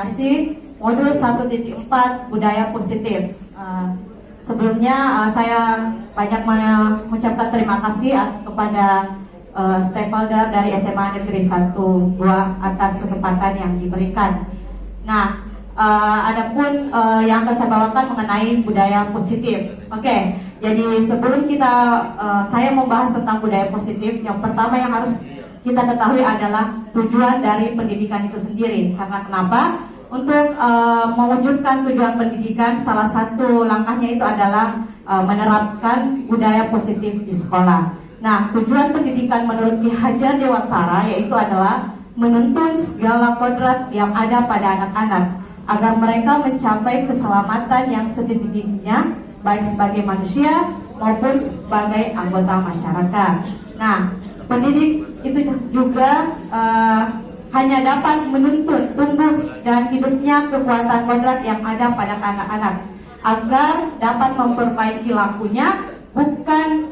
eksaminasi modul 1.4 budaya positif. Sebelumnya saya banyak mengucapkan terima kasih kepada stakeholder dari SMA Negeri 1 Goa atas kesempatan yang diberikan. Nah, adapun yang akan saya bawakan mengenai budaya positif. Oke, jadi sebelum saya membahas tentang budaya positif, yang pertama yang harus kita ketahui adalah tujuan dari pendidikan itu sendiri. Karena kenapa? Untuk mewujudkan tujuan pendidikan, salah satu langkahnya itu adalah menerapkan budaya positif di sekolah. Nah, tujuan pendidikan menurut Ki Hajar Dewantara yaitu adalah menuntun segala kodrat yang ada pada anak-anak agar mereka mencapai keselamatan yang setinggi-tingginya, baik sebagai manusia maupun sebagai anggota masyarakat. Nah, pendidik itu juga hanya dapat menuntun tumbuh dan hidupnya kekuatan kodrat yang ada pada anak-anak agar dapat memperbaiki lakunya, bukan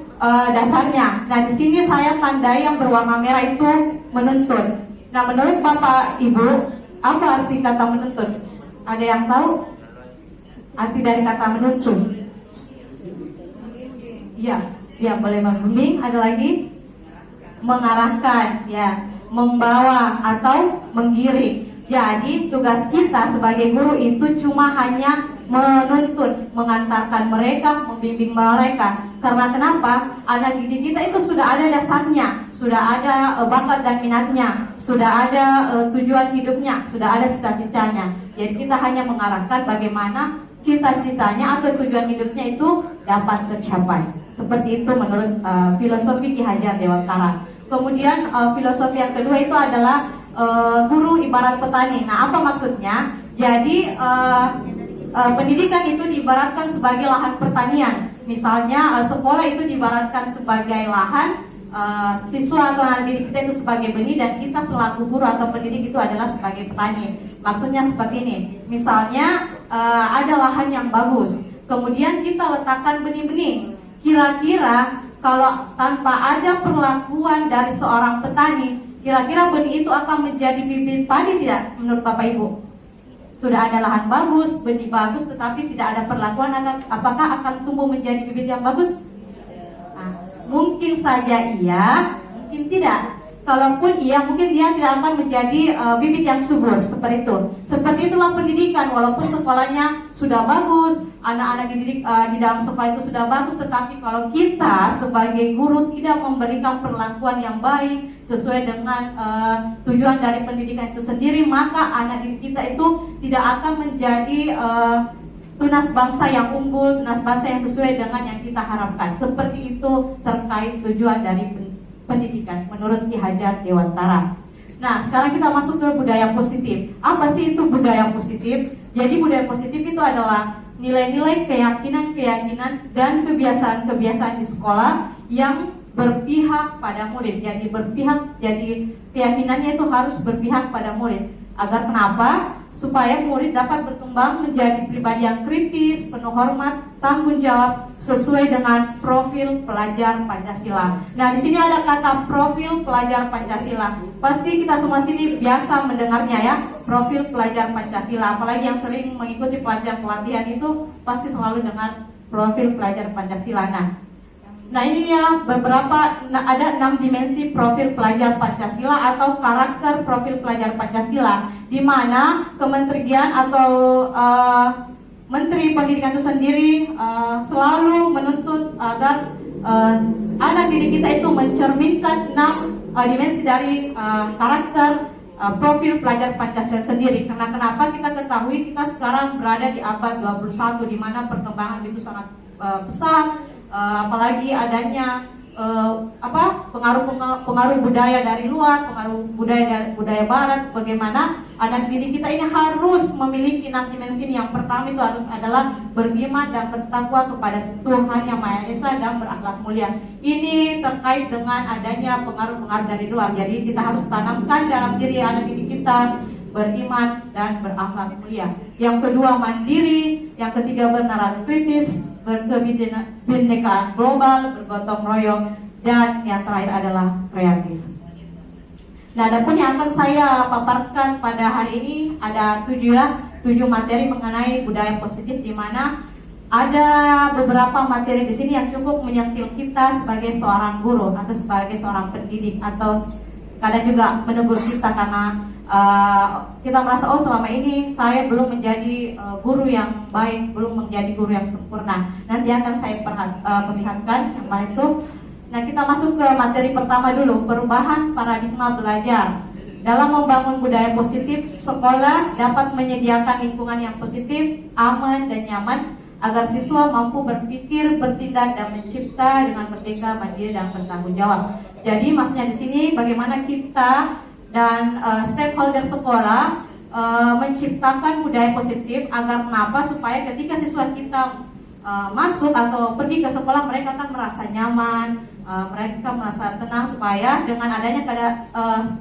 dasarnya. Nah, di sini saya tandai yang berwarna merah itu menuntun. Nah, menurut Bapak Ibu, apa arti kata menuntun? Ada yang tahu arti dari kata menuntun? Iya, boleh membimbing. Ada lagi? Mengarahkan, ya, membawa atau menggiring. Jadi tugas kita sebagai guru itu cuma hanya menuntun, mengantarkan mereka, membimbing mereka. Karena kenapa? Anak didik kita itu sudah ada dasarnya, sudah ada bakat dan minatnya, sudah ada tujuan hidupnya, sudah ada cita-citanya. Jadi kita hanya mengarahkan bagaimana cita-citanya atau tujuan hidupnya itu dapat tercapai. Seperti itu menurut filosofi Ki Hajar Dewantara. Kemudian filosofi yang kedua itu adalah guru ibarat petani. Nah, apa maksudnya? Jadi pendidikan itu diibaratkan sebagai lahan pertanian. Misalnya sekolah itu diibaratkan sebagai lahan, siswa atau anak didik kita itu sebagai benih, dan kita selaku guru atau pendidik itu adalah sebagai petani. Maksudnya seperti ini. Misalnya ada lahan yang bagus, kemudian kita letakkan benih-benih. Kira-kira kalau tanpa ada perlakuan dari seorang petani, kira-kira benih itu akan menjadi bibit padi tidak menurut Bapak Ibu? Sudah ada lahan bagus, benih bagus, tetapi tidak ada perlakuan, apakah akan tumbuh menjadi bibit yang bagus? Nah, mungkin saja iya, mungkin tidak. Kalaupun iya, mungkin dia tidak akan menjadi bibit yang subur, seperti itu. Seperti itulah pendidikan, walaupun sekolahnya sudah bagus, anak-anak dididik di dalam sekolah itu sudah bagus, tetapi kalau kita sebagai guru tidak memberikan perlakuan yang baik sesuai dengan tujuan dari pendidikan itu sendiri, maka anak didik kita itu tidak akan menjadi tunas bangsa yang unggul, tunas bangsa yang sesuai dengan yang kita harapkan. Seperti itu terkait tujuan dari pendidikan menurut Ki Hajar Dewantara. Nah, sekarang kita masuk ke budaya positif. Apa sih itu budaya positif? Jadi budaya positif itu adalah nilai-nilai, keyakinan-keyakinan dan kebiasaan-kebiasaan di sekolah yang berpihak pada murid. Jadi keyakinannya itu harus berpihak pada murid. Agar kenapa? Supaya murid dapat berkembang menjadi pribadi yang kritis, penuh hormat, tanggung jawab sesuai dengan profil pelajar Pancasila. Nah, di sini ada kata profil pelajar Pancasila. Pasti kita semua sini biasa mendengarnya ya, profil pelajar Pancasila. Apalagi yang sering mengikuti pelatihan itu pasti selalu dengan profil pelajar Pancasila. Nah, ini ya ada 6 dimensi profil pelajar Pancasila atau karakter profil pelajar Pancasila, di mana kementerian atau Menteri Pendidikan itu sendiri selalu menuntut agar anak didik kita itu mencerminkan 6 dimensi dari karakter profil pelajar Pancasila sendiri. Karena kenapa? Kita ketahui kita sekarang berada di abad 21, di mana perkembangan itu sangat pesat. Apalagi adanya pengaruh budaya dari luar, pengaruh budaya dari budaya barat. Bagaimana anak didik kita ini harus memiliki 6 dimensi. Yang pertama itu harus adalah beriman dan bertakwa kepada Tuhan Yang Maha Esa dan berakhlak mulia. Ini terkait dengan adanya pengaruh-pengaruh dari luar. Jadi kita harus tanamkan dalam diri anak didik kita beriman dan berakhlak mulia. Yang kedua mandiri, yang ketiga bernalar kritis, berkebinekaan global, bergotong royong, dan yang terakhir adalah kreatif. Nah, adapun yang akan saya paparkan pada hari ini ada 7 materi mengenai budaya positif, di mana ada beberapa materi di sini yang cukup menyentil kita sebagai seorang guru atau sebagai seorang pendidik, atau kadang juga menegur kita karena kita merasa selama ini saya belum menjadi guru yang baik, belum menjadi guru yang sempurna. Nanti akan saya perlihatkan yang mana itu. Nah, kita masuk ke materi pertama dulu, perubahan paradigma belajar. Dalam membangun budaya positif, sekolah dapat menyediakan lingkungan yang positif, aman dan nyaman agar siswa mampu berpikir, bertindak dan mencipta dengan merdeka, mandiri dan bertanggung jawab. Jadi maksudnya di sini bagaimana kita dan stakeholder sekolah menciptakan budaya positif agar kenapa, supaya ketika siswa kita masuk atau pergi ke sekolah, mereka akan merasa nyaman, mereka merasa tenang, supaya dengan adanya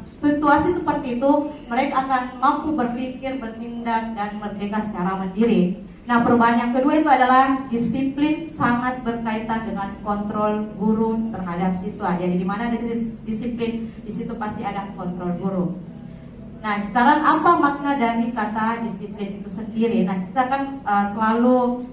situasi seperti itu mereka akan mampu berpikir, bertindak dan merdeka secara mandiri. Nah, perubahan yang kedua itu adalah disiplin sangat berkaitan dengan kontrol guru terhadap siswa. Jadi di mana ada disiplin, di situ pasti ada kontrol guru. Nah, sekarang apa makna dari kata disiplin itu sendiri? Nah, kita kan selalu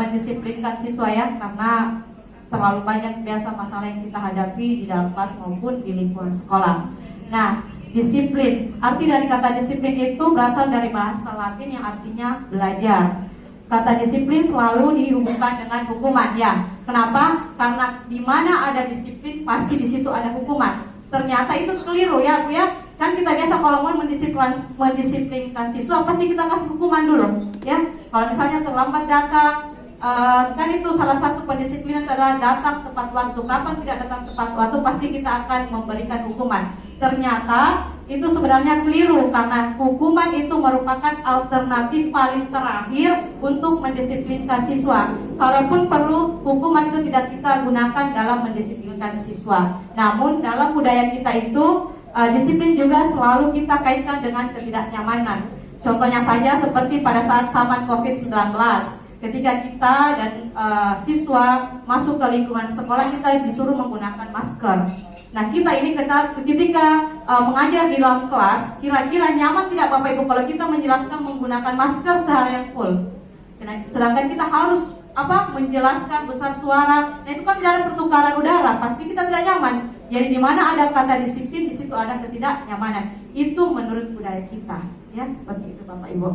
mendisiplinkan siswa ya, karena terlalu banyak biasa masalah yang kita hadapi di dalam kelas maupun di lingkungan sekolah. Nah, disiplin, arti dari kata disiplin itu berasal dari bahasa Latin yang artinya belajar. Kata disiplin selalu dihubungkan dengan hukuman ya. Kenapa? Karena di mana ada disiplin pasti di situ ada hukuman. Ternyata itu keliru ya Bu ya. Kan kita biasa kalau mau mendisiplinkan siswa pasti kita kasih hukuman dulu ya. Kalau misalnya terlambat datang, kan itu salah satu pendisiplinan adalah datang tepat waktu. Kapan tidak datang tepat waktu pasti kita akan memberikan hukuman. Ternyata itu sebenarnya keliru, karena hukuman itu merupakan alternatif paling terakhir untuk mendisiplinkan siswa. Kalaupun perlu, hukuman itu tidak kita gunakan dalam mendisiplinkan siswa. Namun dalam budaya kita itu disiplin juga selalu kita kaitkan dengan ketidaknyamanan. Contohnya saja seperti pada saat zaman COVID-19, ketika kita dan siswa masuk ke lingkungan sekolah, kita disuruh menggunakan masker. Nah, kita ini ketika mengajar di dalam kelas, kira-kira nyaman tidak Bapak Ibu kalau kita menjelaskan menggunakan masker seharian full? Sedangkan kita harus menjelaskan besar suara. Nah, itu kan tidak ada pertukaran udara, pasti kita tidak nyaman. Jadi di mana ada kata disiplin, di situ ada ketidaknyamanan. Itu menurut budaya kita, ya seperti itu Bapak Ibu.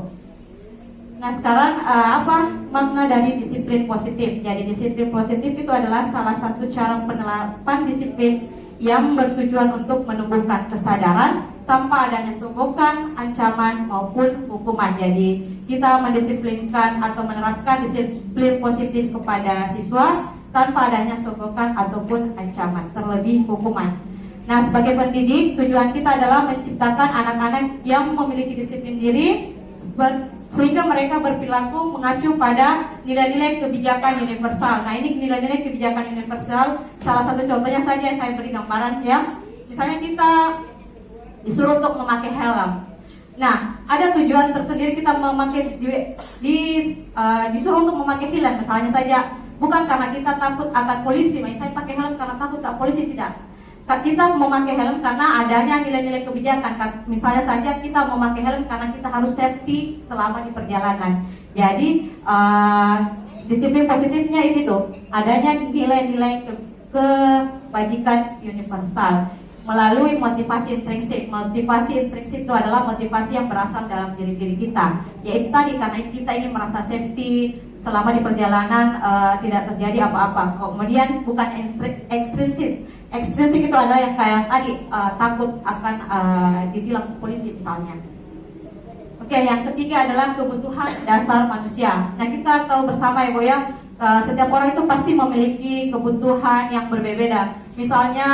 Nah, sekarang apa makna dari disiplin positif? Jadi disiplin positif itu adalah salah satu cara penerapan disiplin yang bertujuan untuk menumbuhkan kesadaran tanpa adanya sogokan, ancaman maupun hukuman. Jadi kita mendisiplinkan atau menerapkan disiplin positif kepada siswa tanpa adanya sogokan ataupun ancaman, terlebih hukuman. Nah, sebagai pendidik, tujuan kita adalah menciptakan anak-anak yang memiliki disiplin diri sehingga mereka berperilaku mengacu pada nilai-nilai kebijakan universal. Nah, ini nilai-nilai kebijakan universal, salah satu contohnya saja saya beri gambaran ya. Misalnya kita disuruh untuk memakai helm. Nah, ada tujuan tersendiri kita memakai disuruh untuk memakai helm. Misalnya saja bukan karena kita takut akan polisi, misalnya saya pakai helm karena takut tak polisi, tidak. Kita memakai helm karena adanya nilai-nilai kebijakan. Misalnya saja kita memakai helm karena kita harus safety selama di perjalanan. Jadi disiplin positifnya itu tuh adanya nilai-nilai kebajikan universal melalui motivasi intrinsik. Motivasi intrinsik itu adalah motivasi yang berasal dalam diri kita. Yaitu tadi karena kita ingin merasa safety selama di perjalanan, tidak terjadi apa-apa. Kemudian bukan ekstrinsik. Ekstrinsik itu adalah yang kayak tadi takut akan ditilang polisi misalnya. Oke, yang ketiga adalah kebutuhan dasar manusia. Nah, kita tahu bersama ya Bu ya, setiap orang itu pasti memiliki kebutuhan yang berbeda. Misalnya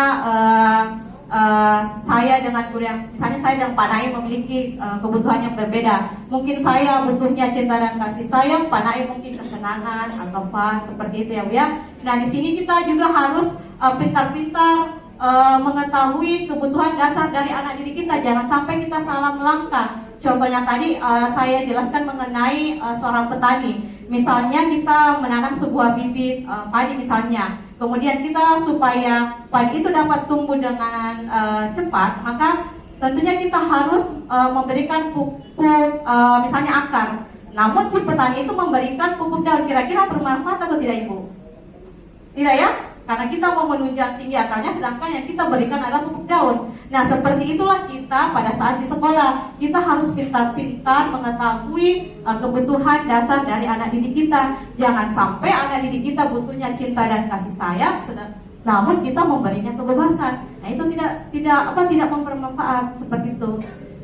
saya dengan guru yang, misalnya saya dan Pak Naim memiliki kebutuhan yang berbeda. Mungkin saya butuhnya cinta dan kasih sayang, Pak Naim mungkin kesenangan atau fun, seperti itu ya Bu ya. Nah, di sini kita juga harus pintar-pintar mengetahui kebutuhan dasar dari anak didik kita. Jangan sampai kita salah melangkah. Contohnya tadi saya jelaskan mengenai seorang petani. Misalnya kita menanam sebuah bibit padi misalnya. Kemudian kita supaya padi itu dapat tumbuh dengan cepat, maka tentunya kita harus memberikan pupuk misalnya akar. Namun si petani itu memberikan pupuk daun, kira-kira bermanfaat atau tidak Ibu? Tidak ya? Karena kita mau menunjang tinggi akarnya, sedangkan yang kita berikan adalah pupuk daun. Nah, seperti itulah kita pada saat di sekolah. Kita harus pintar-pintar mengetahui kebutuhan dasar dari anak didik kita. Jangan sampai anak didik kita butuhnya cinta dan kasih sayang, namun kita memberinya kebebasan. Nah, itu tidak bermanfaat seperti itu.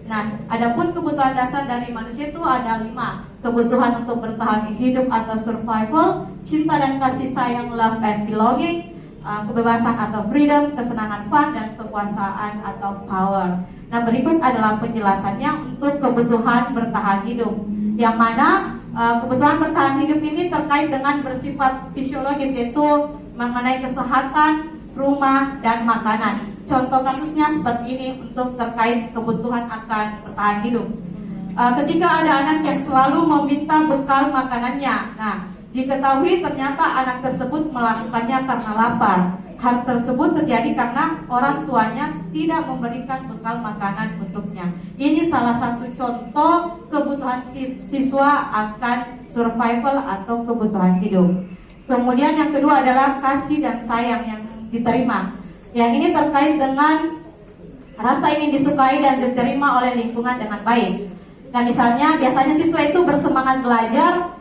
Nah, adapun kebutuhan dasar dari manusia itu ada 5. Kebutuhan untuk bertahan hidup atau survival, cinta dan kasih sayang, love and belonging, kebebasan atau freedom, kesenangan fun, dan kekuasaan atau power. Nah, berikut adalah penjelasannya untuk kebutuhan bertahan hidup, yang mana kebutuhan bertahan hidup ini terkait dengan bersifat fisiologis, yaitu mengenai kesehatan, rumah, dan makanan. Contoh kasusnya seperti ini untuk terkait kebutuhan akan bertahan hidup. Ketika ada anak yang selalu meminta bekal makanannya, nah diketahui ternyata anak tersebut melakukannya karena lapar. Hal tersebut terjadi karena orang tuanya tidak memberikan bekal makanan untuknya. Ini salah satu contoh kebutuhan siswa akan survival atau kebutuhan hidup. Kemudian yang kedua adalah kasih dan sayang yang diterima. Yang ini terkait dengan rasa ingin disukai dan diterima oleh lingkungan dengan baik. Nah, misalnya biasanya siswa itu bersemangat belajar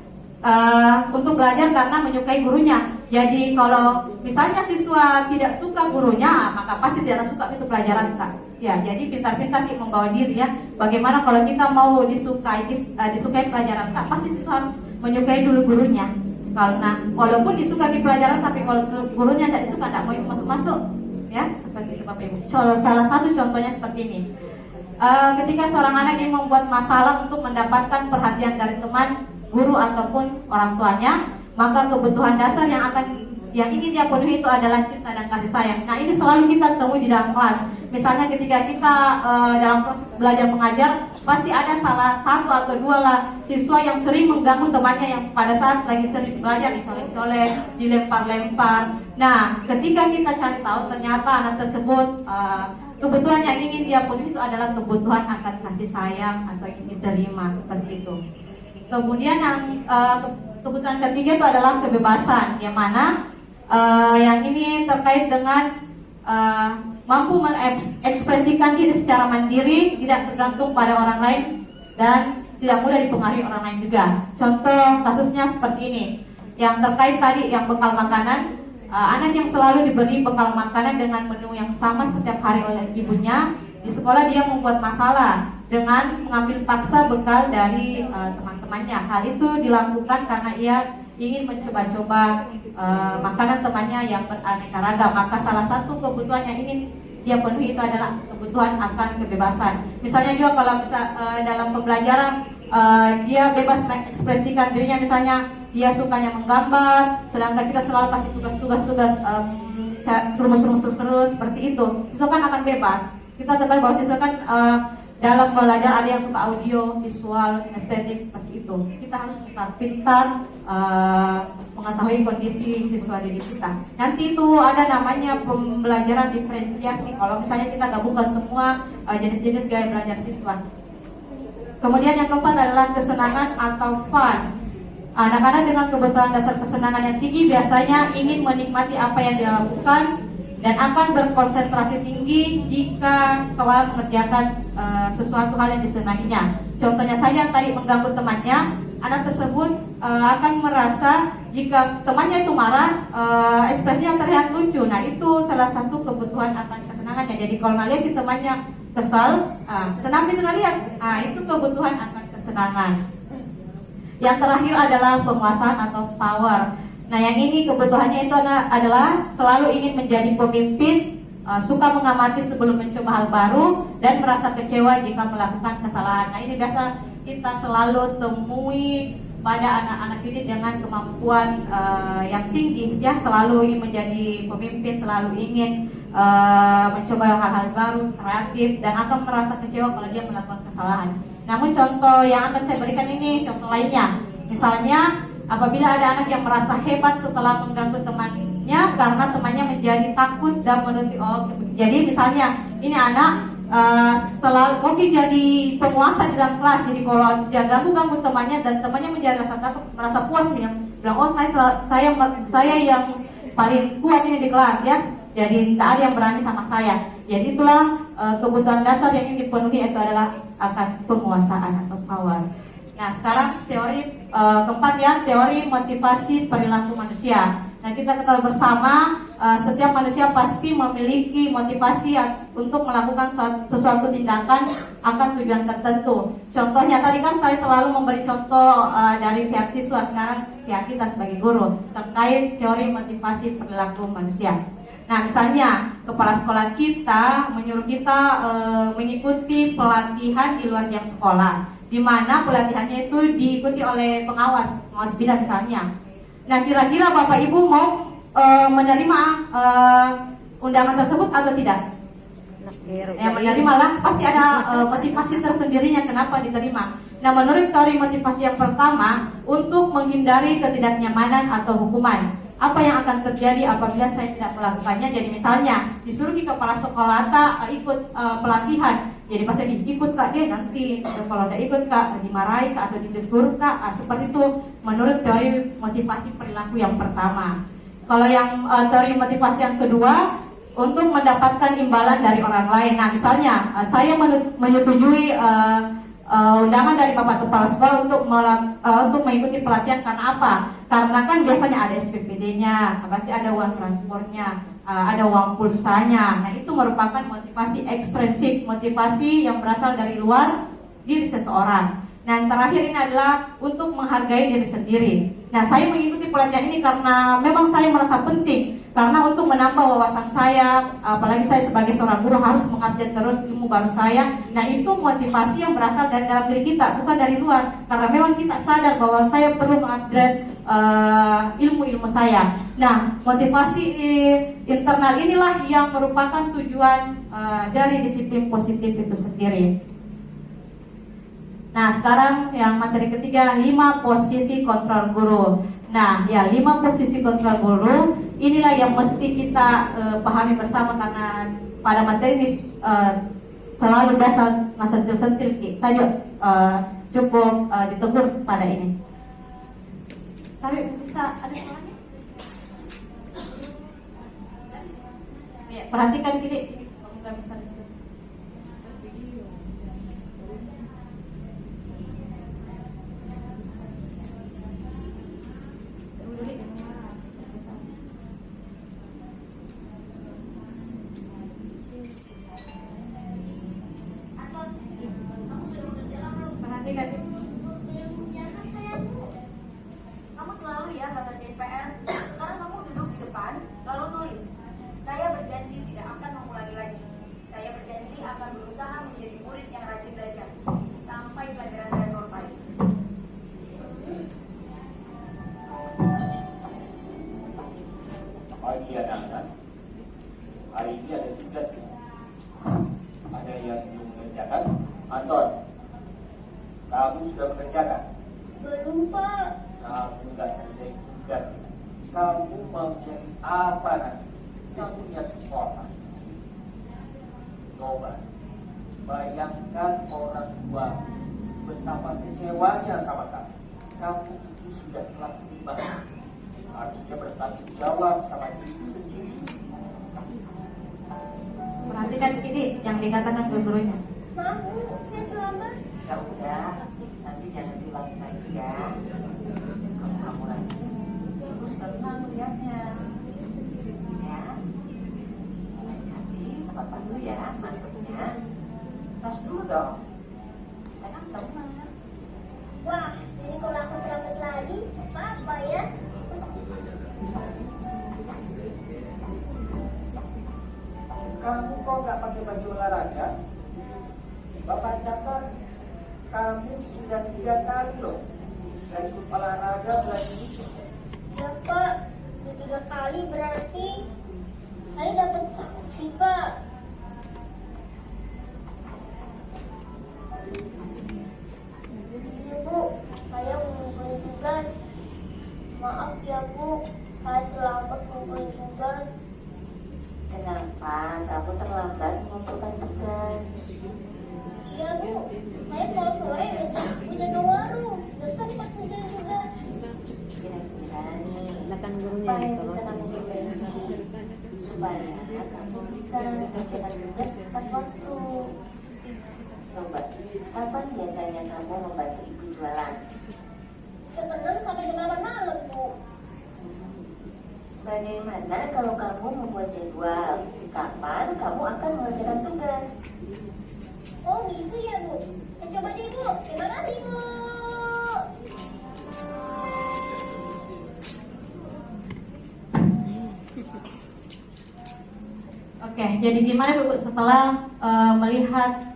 untuk belajar karena menyukai gurunya. Jadi kalau misalnya siswa tidak suka gurunya, maka pasti tidak suka itu pelajaran Kak. Ya, jadi pintar-pintar kita membawa diri ya. Bagaimana kalau kita mau disukai pelajaran Kak, pasti siswa harus menyukai dulu gurunya. Karena walaupun disukai di pelajaran, tapi kalau gurunya tidak disuka, tidak mau ikut masuk-masuk. Ya, seperti itu Bapak Ibu. Salah satu contohnya seperti ini. Ketika seorang anak ingin membuat masalah untuk mendapatkan perhatian dari teman, guru ataupun orang tuanya, maka kebutuhan dasar yang ingin dia penuhi itu adalah cinta dan kasih sayang. Nah, ini selalu kita temui di dalam kelas. Misalnya ketika kita dalam proses belajar mengajar, pasti ada salah satu atau dua lah siswa yang sering mengganggu temannya yang pada saat lagi serius belajar, dicolek-colek, dilempar-lempar. Nah, ketika kita cari tahu ternyata anak tersebut kebutuhan yang ingin dia penuhi itu adalah kebutuhan akan kasih sayang atau ingin diterima, seperti itu. Kemudian yang kebutuhan ketiga itu adalah kebebasan, yang mana yang ini terkait dengan mampu mengekspresikan diri secara mandiri, tidak tergantung pada orang lain dan tidak mudah dipengaruhi orang lain juga. Contoh kasusnya seperti ini, yang terkait tadi yang bekal makanan. Anak yang selalu diberi bekal makanan dengan menu yang sama setiap hari oleh ibunya, di sekolah dia membuat masalah dengan mengambil paksa bekal dari teman-temannya. Hal itu dilakukan karena ia ingin mencoba-coba makanan temannya yang beraneka ragam. Maka salah satu kebutuhan yang ingin dia penuhi itu adalah kebutuhan akan kebebasan. Misalnya juga kalau dalam pembelajaran dia bebas mengekspresikan dirinya, misalnya dia sukanya menggambar, sedangkan kita selalu kasih tugas rumus-rumus terus seperti itu. Siswa kan akan bebas. Kita ketahui bahwa siswa kan dalam belajar ada yang suka audio, visual, estetik seperti itu. Kita harus pintar mengetahui kondisi siswa didik kita. Nanti itu ada namanya pembelajaran diferensiasi. Kalau misalnya kita gabungkan semua jenis-jenis gaya belajar siswa. Kemudian yang keempat adalah kesenangan atau fun. Anak-anak dengan kebutuhan dasar kesenangan yang tinggi biasanya ingin menikmati apa yang dilakukan dan akan berkonsentrasi tinggi jika telah mengerjakan sesuatu hal yang disenanginya. Contohnya saja tadi mengganggu temannya, anak tersebut akan merasa jika temannya itu marah, ekspresinya terlihat lucu. Nah, itu salah satu kebutuhan akan kesenangannya. Jadi kalau melihat di temannya kesal, senang dengan lihat. Itu kebutuhan akan kesenangan. Yang terakhir adalah penguasaan atau power. Nah, yang ini kebutuhannya itu adalah selalu ingin menjadi pemimpin, suka mengamati sebelum mencoba hal baru, dan merasa kecewa jika melakukan kesalahan. Nah, ini biasa kita selalu temui pada anak-anak ini dengan kemampuan yang tinggi, ya, selalu ingin menjadi pemimpin, selalu ingin mencoba hal-hal baru, kreatif, dan akan merasa kecewa kalau dia melakukan kesalahan. Namun contoh yang akan saya berikan ini contoh lainnya. Misalnya Apabila ada anak yang merasa hebat setelah mengganggu temannya karena temannya menjadi takut dan menuruti, jadi misalnya ini anak setelah mungkin jadi penguasa di dalam kelas, jadi kalau dia ganggu temannya dan temannya menjadi rasa takut, merasa puas bilang saya yang paling kuat ini di kelas ya, jadi tidak ada yang berani sama saya. Jadi itulah kebutuhan dasar yang ingin dipenuhi, itu adalah akan penguasaan atau power. Nah sekarang teori keempat ya, teori motivasi perilaku manusia. Nah kita ketahui bersama setiap manusia pasti memiliki motivasi untuk melakukan sesuatu tindakan akan tujuan tertentu. Contohnya tadi kan saya selalu memberi contoh dari pihak siswa, sekarang pihak kita sebagai guru terkait teori motivasi perilaku manusia. Nah misalnya kepala sekolah kita menyuruh kita mengikuti pelatihan di luar jam sekolah, di mana pelatihannya itu diikuti oleh pengawas bidang misalnya. Nah kira-kira Bapak Ibu mau menerima undangan tersebut atau tidak? Menerima lah, pasti ada motivasi tersendirinya kenapa diterima. Nah menurut teori motivasi yang pertama, untuk menghindari ketidaknyamanan atau hukuman. Apa yang akan terjadi apabila saya tidak melakukannya? Jadi misalnya disuruh ke kepala sekolah ikut pelatihan, jadi pasti ikut kak dia nanti, kalau tidak ikut kak dimarahi kak atau ditegur kak, seperti itu menurut teori motivasi perilaku yang pertama. Kalau yang teori motivasi yang kedua, untuk mendapatkan imbalan dari orang lain. Nah misalnya saya menyetujui undangan dari Bapak Kepala Sekolah untuk mengikuti pelatihan karena apa? Karena kan biasanya ada SPPD-nya, berarti ada uang transportnya, ada uang pulsanya. Nah itu merupakan motivasi ekstrinsik, motivasi yang berasal dari luar diri seseorang. Nah yang terakhir ini adalah untuk menghargai diri sendiri. Nah saya mengikuti pelatihan ini karena memang saya merasa penting, karena untuk menambah wawasan saya, apalagi saya sebagai seorang guru harus mengupdate terus ilmu baru saya. Nah itu motivasi yang berasal dari dalam diri kita, bukan dari luar. Karena memang kita sadar bahwa saya perlu mengupdate ilmu-ilmu saya. Nah motivasi internal inilah yang merupakan tujuan dari disiplin positif itu sendiri. Nah sekarang yang materi ketiga, 5 posisi kontrol guru. Nah ya 5 posisi kontrol guru inilah yang mesti kita pahami bersama, karena pada materi ini selalu biasa masa sentil saya juga cukup ditegur pada ini. Tapi bisa ada soalnya? Ya, perhatikan ini, kamu nggak bisa. Kamu selalu ya nggak ngerjain PR. Sekarang kamu duduk di depan, lalu tulis. Saya berjanji tidak akan mengulangi lagi. Saya berjanji akan berusaha menjadi murid yang rajin belajar sampai pelajaran saya selesai. Pagi anak-anak, hari ini ada tugas. Ada yang belum mengerjakan? Anton, kamu sudah mengerjakan? Belum, Pak. Kamu tidak kerjain tugas. Kamu mau jadi apa nanti? Kamu lihat sekolah di sini. Coba bayangkan orang tua betapa kecewanya sama kamu. Kamu itu sudah kelas 5, harusnya bertanggung jawab sama diri sendiri. Perhatikan ini yang dikatakan gurunya. Mau, saya selamat. Ya udah, nanti jangan diulangi lagi ya. Kalau kamu rajin, ibu senang melihatnya. Ya, hati-hati tempat dulu ya masuknya. Tas dulu dong. Kita kan teman. Wah, ini kalau aku terlambat lagi, apa ya? Kamu kok gak pakai baju olahraga? Bapak catat kamu sudah 3 kali loh gak ikut olahraga bulan ini. Ya, Pak. Udah 3 kali berarti saya dapat sanksi, Pak. Ya, Bu. Saya mengumpulkan tugas. Bu, saya terlambat ngumpulin tugas. Kenapa kamu terlambat mengumpulkan tugas? Iya Bu, saya kalau sore besok jaga warung, udah sempat ngumpulin tugas. Kira-kira nih, Silakan gurunya apa yang yang bisa sorotin. kamu perbaiki supaya kamu bisa mengerjakan tugas tepat waktu? Coba, kapan biasanya kamu membantu ibu jualan? Kadang sampai jam 8 malam Bu. Bagaimana kalau kamu membuat jadwal? Kapan kamu akan mengerjakan tugas? Oh gitu ya Bu. Coba deh Bu, terima kasih Bu. Oke, jadi gimana Bu setelah melihat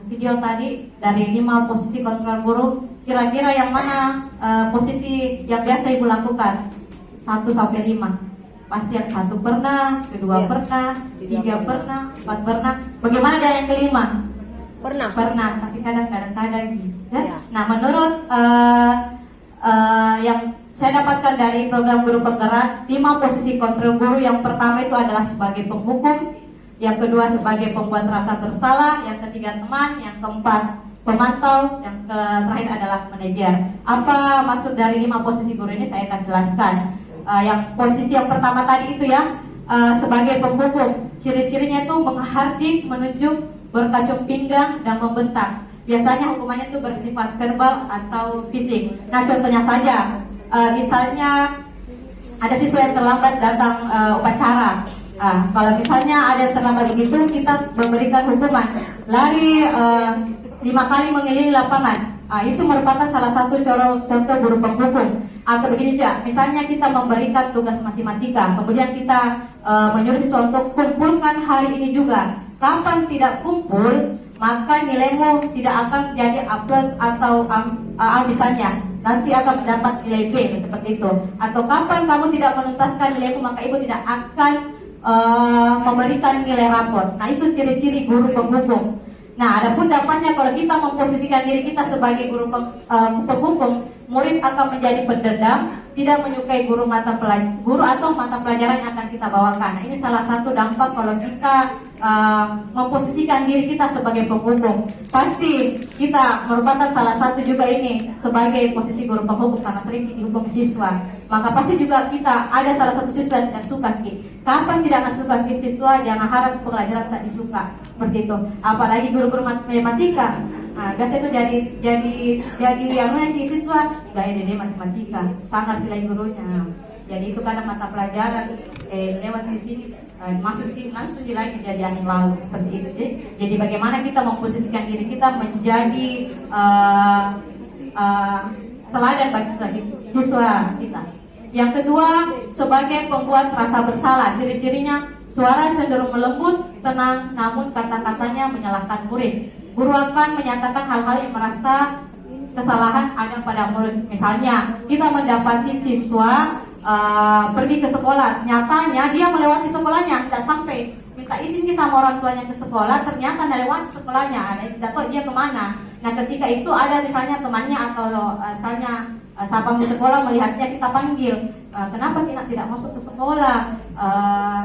video tadi dari 5 posisi kontrol guru, kira-kira yang mana posisi yang biasa Ibu lakukan? 1 sampai 5. Pasti yang 1 pernah, kedua Iya. pernah, 3 Tiga pernah, 4 pernah. Bagaimana dengan yang kelima? Pernah. Pernah, tapi kadang-kadang ya. Iya. Nah, menurut yang saya dapatkan dari program guru penggerak, 5 posisi kontrol guru, yang pertama itu adalah sebagai penghukum, yang kedua sebagai pembuat rasa bersalah, yang ketiga teman, yang keempat pemantau, yang terakhir adalah manajer. Apa maksud dari 5 posisi guru ini saya akan jelaskan. Yang posisi yang pertama tadi itu ya, sebagai penghukum, ciri-cirinya itu menghardik, menunjuk, berkacung pinggang, dan membentak. Biasanya hukumannya itu bersifat verbal atau fisik. Nah, contohnya saja, misalnya ada siswa yang terlambat datang upacara. Kalau misalnya ada yang terlambat begitu, kita memberikan hukuman lari 5 kali mengelilingi lapangan. Itu merupakan salah satu contoh guru penghukum. Atau begini saja, misalnya kita memberikan tugas matematika, kemudian kita menyuruh siswa untuk kumpulkan hari ini juga. Kapan tidak kumpul, maka nilaimu tidak akan jadi A+ atau A misalnya, nanti akan mendapat nilai B seperti itu. Atau kapan kamu tidak menuntaskan nilaimu, maka ibu tidak akan memberikan nilai rapor. Nah, itu ciri-ciri guru penghukum. Nah, adapun dampaknya kalau kita memposisikan diri kita sebagai guru penghukum, murid akan menjadi pendendam, tidak menyukai guru atau mata pelajaran yang akan kita bawakan. Nah, ini salah satu dampak kalau kita memposisikan diri kita sebagai penghukum. Pasti kita merupakan salah satu juga ini sebagai posisi guru penghukum karena sering dihukum siswa. Maka pasti juga kita ada salah satu siswa yang tidak suka Ki. Kapan tidak suka Ki siswa, jangan harap pelajaran tak disuka seperti itu. Apalagi guru-guru matematika. Nah, biasanya itu jadi yang nanti siswa gaya dede matematika sangat pilih gurunya. Jadi itu kadang mata pelajaran lewat di sini masuk sini langsung lagi jadi angin lalu seperti itu. Jadi bagaimana kita memposisikan diri kita menjadi teladan bagi siswa kita. Yang kedua, sebagai pembuat rasa bersalah, ciri-cirinya suara cenderung melembut, tenang, namun kata-katanya menyalahkan murid. Guru akan menyatakan hal-hal yang merasa kesalahan ada pada murid. Misalnya, kita mendapati siswa pergi ke sekolah, nyatanya dia melewati sekolahnya, tidak sampai minta izin sama orang tuanya ke sekolah, ternyata melewati sekolahnya, tidak tahu dia kemana. Nah, ketika itu ada misalnya temannya atau misalnya sahabat di sekolah melihatnya, kita panggil, kenapa tidak masuk ke sekolah,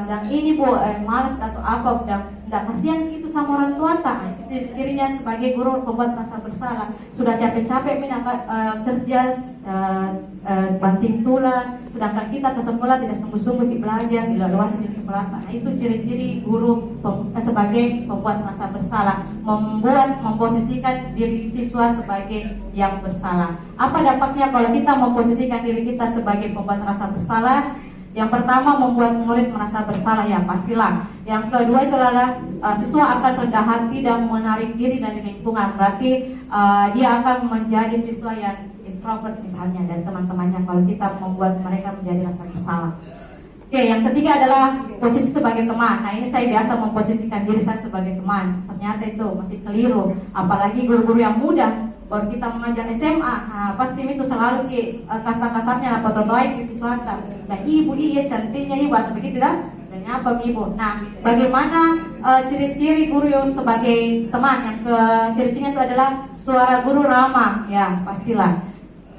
dan ini Bu malas atau apa, tidak kasihan gitu sama orang tua tak. Dirinya sebagai guru pembuat rasa bersalah, sudah capek-capek kerja banting tulang, sedangkan kita ke sekolah tidak sungguh-sungguh belajar, tidak lewat di sekolah. Nah, itu ciri-ciri guru sebagai pembuat rasa bersalah, memposisikan diri siswa sebagai yang bersalah. Apa dampaknya kalau kita memposisikan diri kita sebagai pembuat rasa bersalah? Yang pertama, membuat murid merasa bersalah, ya pastilah. Yang kedua itu adalah siswa akan rendah hati dan menarik diri dari lingkungan. Berarti dia akan menjadi siswa yang introvert misalnya, dan teman-temannya kalau kita membuat mereka menjadi rasa bersalah. Oke, yang ketiga adalah posisi sebagai teman. Nah, ini saya biasa memposisikan diri saya sebagai teman. Ternyata itu masih keliru. Apalagi guru-guru yang muda, baru kita mengajar SMA, pasti itu selalu kata-kasarnya apa totoy ke siswa. Nah, ibu iya cantiknya ibu atau begitu dah. Dan apa ibu? Nah, bagaimana ciri-ciri guru yang sebagai teman? Yang ciri-cirinya itu adalah suara guru ramah, ya pastilah.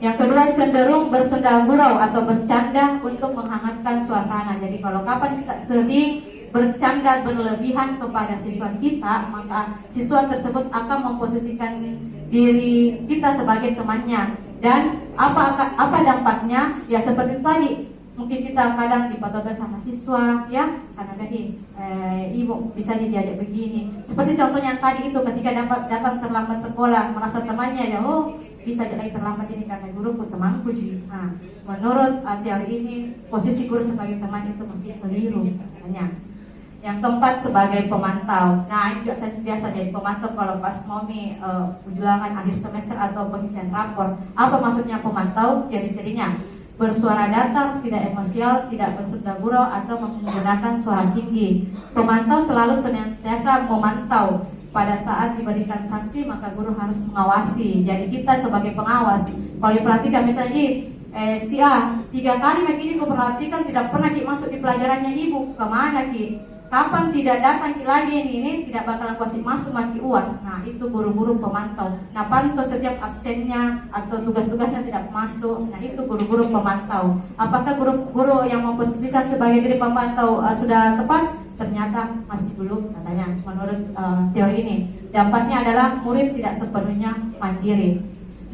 Yang kedua, cenderung bersenda gurau atau bercanda untuk menghangatkan suasana. Jadi kalau kapan kita sering bercanda berlebihan kepada siswa kita, maka siswa tersebut akan memposisikan diri kita sebagai temannya. Dan apa dampaknya? Ya seperti tadi, mungkin kita kadang dipotong sama siswa, ya karena tadi ibu bisa diajak begini. Seperti contohnya tadi itu, ketika datang terlambat sekolah, merasa temannya ya bisa jadi terlambat ini karena guruku temanku sih. Nah, menurut teori ini posisi guru sebagai teman itu masih keliru katanya. Yang keempat, sebagai pemantau. Nah, ini juga saya biasa jadi pemantau kalau pas mau ujian akhir semester atau pengisian rapor. Apa maksudnya pemantau? Ciri-cirinya bersuara datar, tidak emosional, tidak bersenda gurau atau menggunakan suara tinggi. Pemantau selalu senantiasa memantau. Pada saat diberikan sanksi, maka guru harus mengawasi. Jadi kita sebagai pengawas, kalau diperhatikan misalnya si A 3 kali ini kau perhatikan tidak pernah masuk di pelajarannya ibu, kemana Ki? Kapan tidak datang lagi ini tidak bakalan kasih masuk maki UAS. Nah itu guru-guru pemantau. Nah pantau setiap absennya atau tugas-tugasnya tidak masuk. Nah itu guru-guru pemantau. Apakah guru-guru yang memposisikan sebagai diri pemantau sudah tepat? Ternyata masih belum katanya menurut teori ini. Dampaknya adalah murid tidak sepenuhnya mandiri.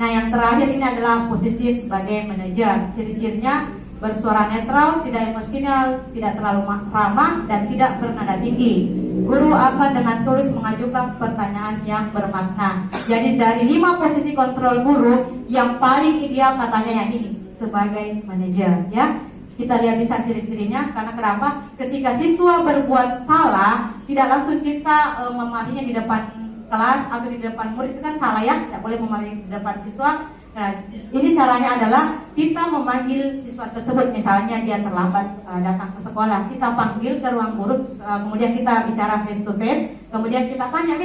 Nah yang terakhir ini adalah posisi sebagai manajer. Ciri-cirinya bersuara netral, tidak emosional, tidak terlalu ramah, dan tidak bernada tinggi. Guru akan dengan tulus mengajukan pertanyaan yang bermakna. Jadi dari 5 posisi kontrol guru, yang paling ideal katanya yang ini sebagai manajer, ya. Kita lihat bisa ciri-cirinya, karena kenapa? Ketika siswa berbuat salah, tidak langsung kita memarahinya di depan kelas atau di depan murid, itu kan salah ya, tidak boleh memarahi di depan siswa. Nah, ini caranya adalah kita memanggil siswa tersebut, misalnya dia terlambat datang ke sekolah, kita panggil ke ruang guru, kemudian kita bicara face to face, kemudian kita tanya,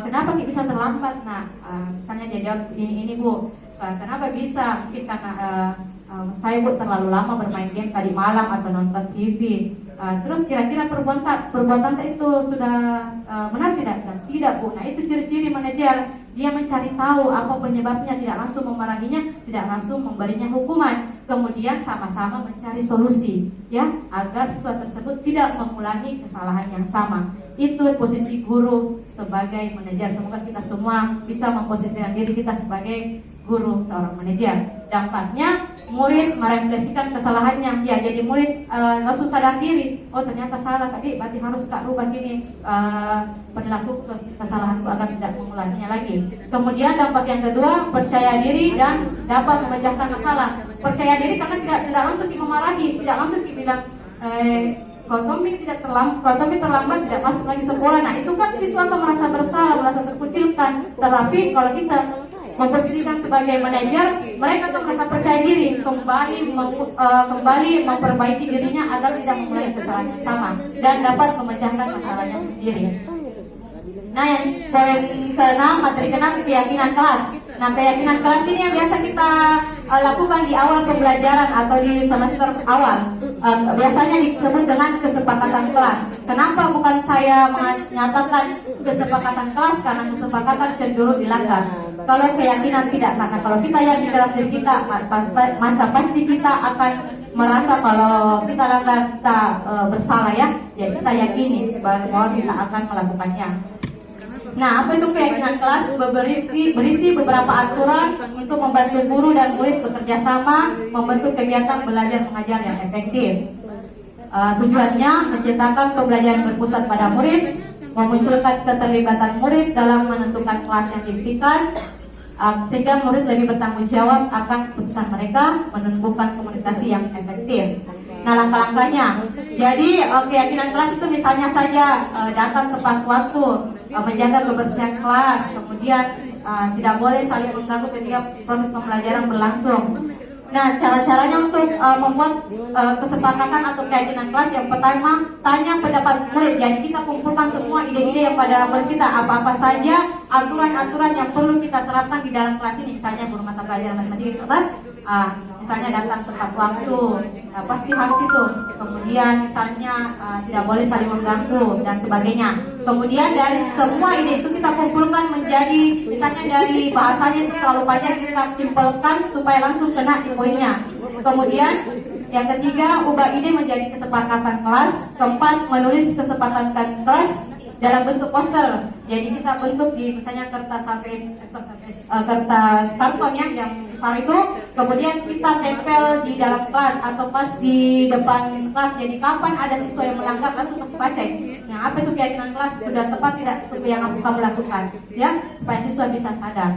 kenapa kita bisa terlambat? Nah, misalnya dia jawab ini Bu, kenapa bisa? Mungkin karena saya Bu terlalu lama bermain game tadi malam atau nonton TV. Terus kira-kira perbuatan itu sudah benar tidak? Tidak Bu. Nah itu ciri-ciri manajer. Dia mencari tahu apa penyebabnya, tidak langsung memarahinya, tidak langsung memberinya hukuman. Kemudian sama-sama mencari solusi, ya, agar siswa tersebut tidak mengulangi kesalahan yang sama. Itu posisi guru sebagai manajer. Semoga kita semua bisa memposisikan diri kita sebagai guru seorang manajer. Dampaknya murid merefleksikan kesalahannya. Ya, jadi murid langsung sadar diri. Oh ternyata salah tadi, berarti harus Kak rubah gini perilaku kesalahanku agar tidak mengulanginya lagi. Kemudian dampak yang kedua, percaya diri dan dapat memecahkan masalah. Percaya diri karena tidak langsung dimarahi, tidak langsung dibilang kalau Tommy terlambat tidak masuk lagi sekolah. Nah itu kan siswa akan merasa bersalah, merasa terkucilkan. Tetapi kalau kita memposisikan sebagai manajer, mereka akan merasa percaya diri, kembali memperbaiki dirinya agar tidak mengulangi kesalahan yang sama dan dapat memecahkan masalahnya sendiri. Nah yang poin ke-6, materi ke-6, keyakinan kelas. Nah keyakinan kelas ini yang biasa kita lakukan di awal pembelajaran atau di semester awal. Biasanya disebut dengan kesepakatan kelas. Kenapa bukan saya menyatakan kesepakatan kelas? Karena kesepakatan cenderung dilanggar. Kalau keyakinan tidak, karena kalau kita yakin dalam diri kita, maka pasti kita akan merasa kalau kita langgar, kita bersalah ya. Jadi kita yakini bahwa kita akan melakukannya. Nah, apa itu keyakinan kelas? Berisi beberapa aturan untuk membantu guru dan murid bekerja sama, membentuk kegiatan belajar mengajar yang efektif. Tujuannya menciptakan pembelajaran berpusat pada murid, memunculkan keterlibatan murid dalam menentukan kelas yang diimpikan, sehingga murid lebih bertanggung jawab akan keputusan mereka, menumbuhkan komunikasi yang efektif. Nah, langkah-langkahnya. Jadi keyakinan kelas itu misalnya saja datang tepat waktu, menjaga kebersihan kelas, kemudian tidak boleh saling mengganggu ketika proses pembelajaran berlangsung. Nah, cara-caranya untuk membuat kesepakatan atau keyakinan kelas, yang pertama, tanya pendapat murid. Jadi kita kumpulkan semua ide-ide yang pada murid kita, apa-apa saja aturan-aturan yang perlu kita terapkan di dalam kelas ini. Misalnya guru mata pelajaran matematika Misalnya datang tepat waktu, pasti harus itu. Kemudian misalnya tidak boleh saling mengganggu dan sebagainya. Kemudian dari semua ini itu kita kumpulkan menjadi, misalnya dari bahasanya itu terlalu panjang, kita simpelkan supaya langsung kena di poinnya. Kemudian yang ketiga, ubah ide menjadi kesepakatan kelas. Keempat, menulis kesepakatan kelas dalam bentuk poster. Jadi kita bentuk di misalnya kertas karton yang besar itu, kemudian kita tempel di dalam kelas atau pas di depan kelas. Jadi kapan ada siswa yang melanggar langsung pasti baca. Nah, apa itu keyakinan kelas, sudah tepat tidak yang kamu lakukan, ya, supaya siswa bisa sadar.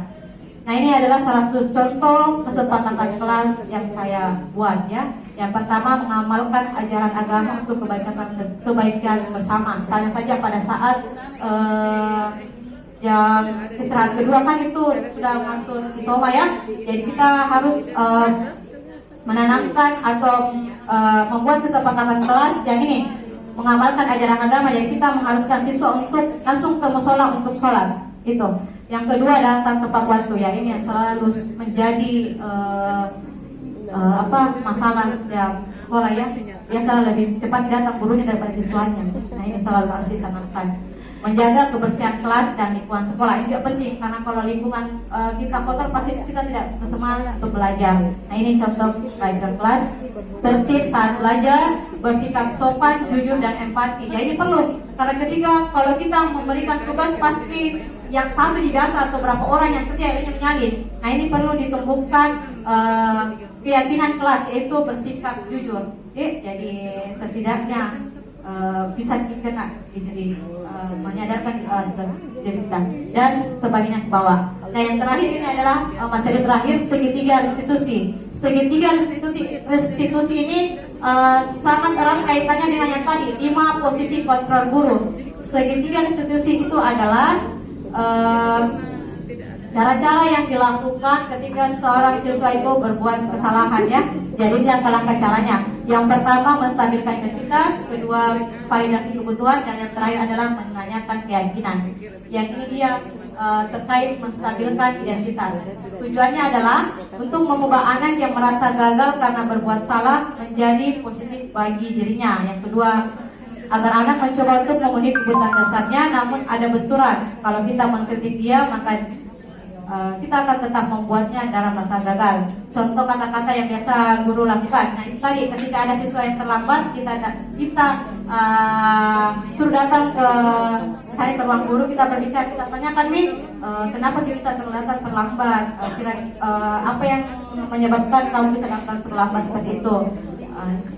Nah, ini adalah salah satu contoh kesepakatan kelas yang saya buat, ya. Yang pertama, mengamalkan ajaran agama untuk kebaikan bersama. Misalnya saja pada saat jam istirahat kedua kan itu sudah masuk isoma, ya. Jadi kita harus menanamkan atau membuat kesepakatan kelas yang ini, mengamalkan ajaran agama. Jadi kita mengharuskan siswa untuk langsung ke musola untuk sholat. Itu. Yang kedua datang tepat waktu, ya. Ini yang selalu menjadi masalah setiap sekolah, ya. Biasa lebih cepat datang gurunya daripada siswanya. Nah, ini selalu harus ditanamkan. Menjaga kebersihan kelas dan lingkungan sekolah ini juga penting, karena kalau lingkungan kita kotor pasti kita tidak bersemangat untuk belajar. Nah, ini contoh belajar kelas. Tertib saat belajar, bersikap sopan, jujur dan empati. Jadi perlu, karena ketika kalau kita memberikan tugas pasti yang satu dibiasa atau berapa orang yang kerja yang menyalin. Nah, ini perlu ditumbuhkan keyakinan kelas, yaitu bersikap jujur. Jadi setidaknya bisa dikena, jadi menyadarkan diri kita dan sebagainya ke bawah. Nah, yang terakhir ini adalah materi terakhir, segitiga restitusi. Segitiga restitusi ini sangat erat kaitannya dengan yang tadi, 5 posisi kontrol guru. Segitiga restitusi itu adalah cara-cara yang dilakukan ketika seorang siswa itu berbuat kesalahan, ya. Jadi langkah-langkah caranya. Yang pertama, menstabilkan identitas. Kedua, validasi kebutuhan. Dan yang terakhir adalah menanyakan keyakinan. Yang ini dia terkait menstabilkan identitas. Tujuannya adalah untuk mengubah anak yang merasa gagal karena berbuat salah menjadi positif bagi dirinya. Yang kedua, agar anak mencoba untuk memenuhi kebutuhan dasarnya, namun ada benturan. Kalau kita mengkritik dia, maka kita akan tetap membuatnya dalam rasa gagal. Contoh kata-kata yang biasa guru lakukan. Nah, itu tadi, ketika ada siswa yang terlambat, kita suruh datang ke ruang guru, kita berbicara, kita tanyakan nih, kenapa dia bisa terlambat? Apa yang menyebabkan kamu bisa datang terlambat seperti itu?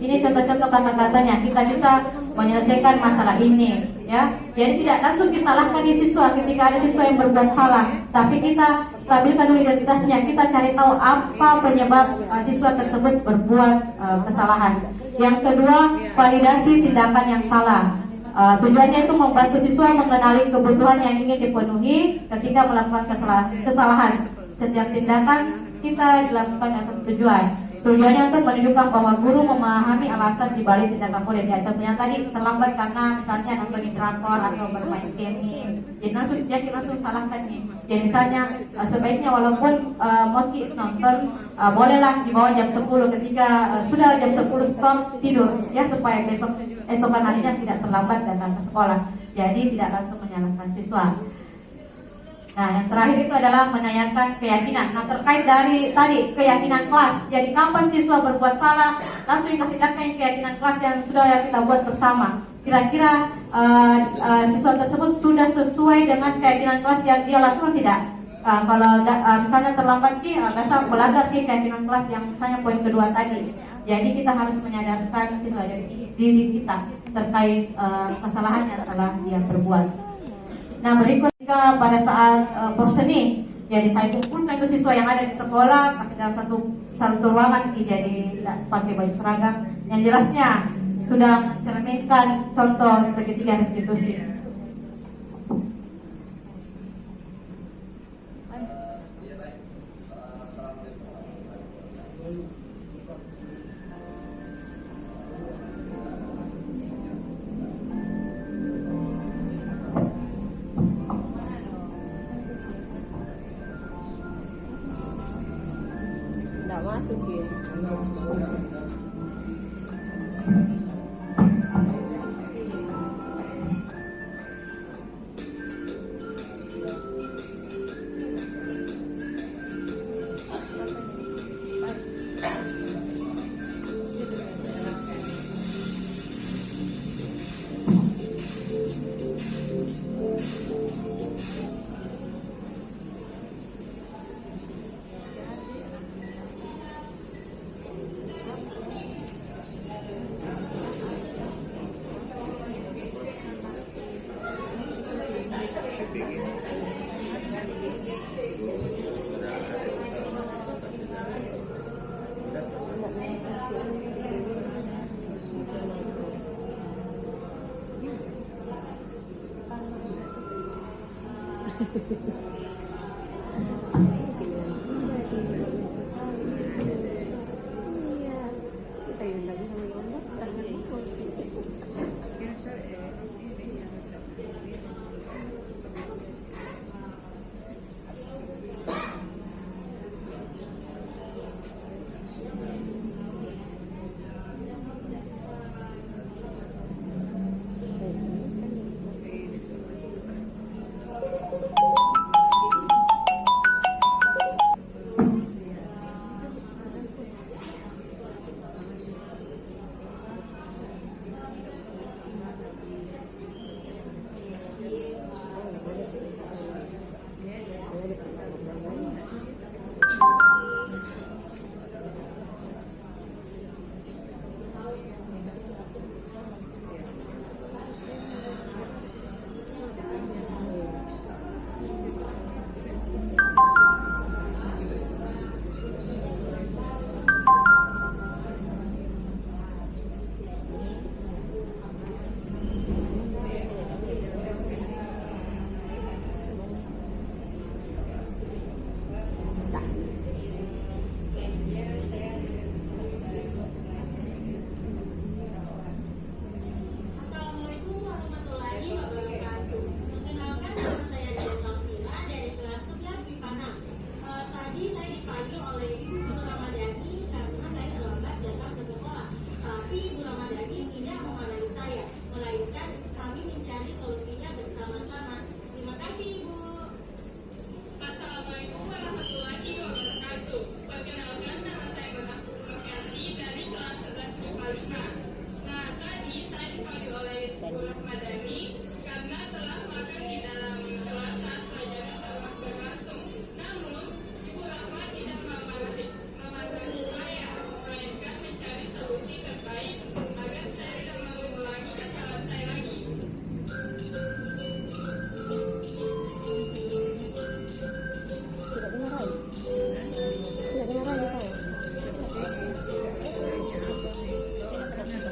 Ini contoh-contoh kata-katanya. Kita bisa menyelesaikan masalah ini, ya. Jadi tidak langsung disalahkan di siswa ketika ada siswa yang berbuat salah, tapi kita stabilkan dulu identitasnya. Kita cari tahu apa penyebab siswa tersebut berbuat kesalahan. Yang kedua, validasi tindakan yang salah. Tujuannya itu membantu siswa mengenali kebutuhan yang ingin dipenuhi ketika melakukan kesalahan. Setiap tindakan kita dilakukan dengan satu tujuan. Tujuannya untuk menunjukkan bahwa guru memahami alasan dibalik tindakan murid. Ya, contohnya tadi terlambat karena misalnya nonton drakor atau bermain game. Jadi langsung salahkan nih. Jadi misalnya sebaiknya walaupun mau nonton, bolehlah di bawah jam 10, ketika sudah jam 10 stop tidur, ya, supaya esokan harinya tidak terlambat datang ke sekolah. Jadi tidak langsung menyalahkan siswa. Nah, yang terakhir itu adalah menanyakan keyakinan. Nah, terkait dari tadi keyakinan kelas. Jadi kapan siswa berbuat salah, langsung dikasih keyakinan kelas yang sudah kita buat bersama. Kira-kira siswa tersebut sudah sesuai dengan keyakinan kelas yang dia lakukan tidak? Kalau misalnya terlambat, biasa melanggar keyakinan kelas yang misalnya poin kedua tadi. Jadi kita harus menyadarkan siswa dari diri kita terkait kesalahan yang telah dia perbuat. Nah, berikutnya pada saat porseni, jadi saya kumpulkan ke siswa yang ada di sekolah, kasih dalam satu ruangan, jadi pakai baju seragam. Yang jelasnya sudah mencerminkan contoh segitiga restitusi. Masuk.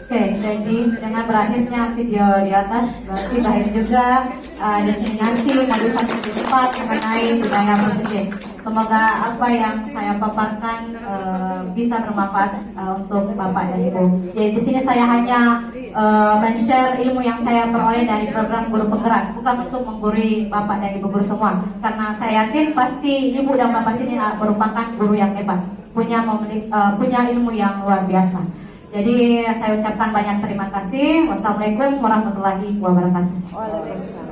Oke, jadi dengan berakhirnya video di atas berarti berakhir juga definisi motivasi cepat mengenai budaya berpikir. Semoga apa yang saya paparkan bisa bermanfaat untuk Bapak dan Ibu. Jadi di sini saya hanya men-share ilmu yang saya peroleh dari program Guru Penggerak, bukan untuk menggurui Bapak dan Ibu guru semua. Karena saya yakin pasti Ibu dan Bapak sini merupakan guru yang hebat, punya ilmu yang luar biasa. Jadi saya ucapkan banyak terima kasih. Wassalamualaikum warahmatullahi wabarakatuh. Waalaikumsalam.